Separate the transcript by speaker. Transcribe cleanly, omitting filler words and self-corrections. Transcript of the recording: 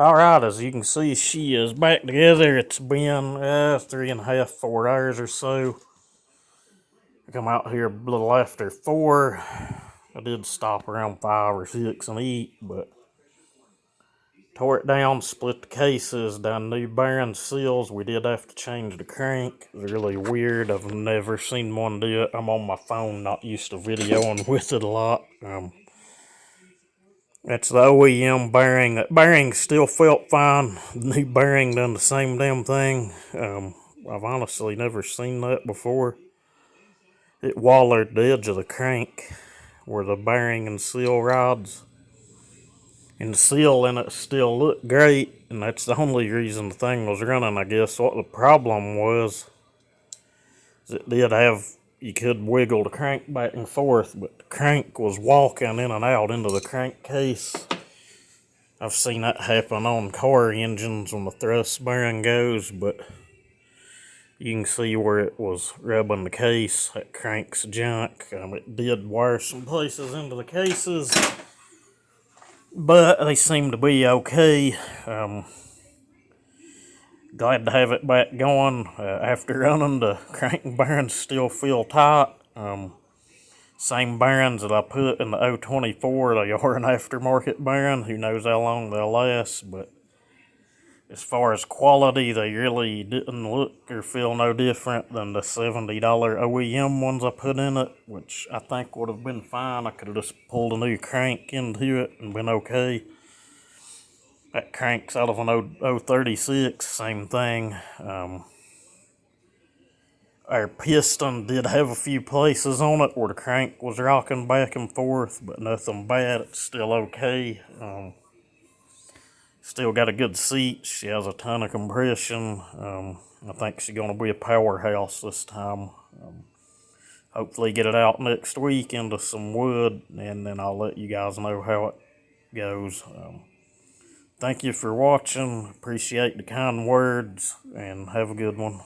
Speaker 1: Alright, as you can see, she is back together. It's been 3.5, 4 hours or so. I come out here a little after 4. I did stop around 5 or 6 and eat, but tore it down, split the cases, done new bearing seals. We did have to change the crank. It's really weird. I've never seen one do it. I'm on my phone, not used to videoing with it a lot. That's the OEM bearing. That bearing still felt fine. The new bearing done the same damn thing. I've honestly never seen that before. It wallered the edge of the crank where the bearing and seal rods. And the seal in it still looked great, and that's the only reason the thing was running, I guess. What the problem was is it did have, you could wiggle the crank back and forth, but the crank was walking in and out into the crankcase. I've seen that happen on car engines when the thrust bearing goes, but you can see where it was rubbing the case. That crank's junk. It did wire some places into the cases, but they seem to be okay. Glad to have it back going. After running, the crank bearings still feel tight. Same bearings that I put in the 024. They are an aftermarket bearing. Who knows how long they'll last, but as far as quality, they really didn't look or feel no different than the $70 OEM ones I put in it, which I think would have been fine. I could have just pulled a new crank into it and been okay. That crank's out of an 036, same thing. Our piston did have a few places on it where the crank was rocking back and forth, but nothing bad. It's still okay. Still got a good seat. She has a ton of compression. I think she's going to be a powerhouse this time. Hopefully get it out next week into some wood, and then I'll let you guys know how it goes. Thank you for watching. Appreciate the kind words, and have a good one.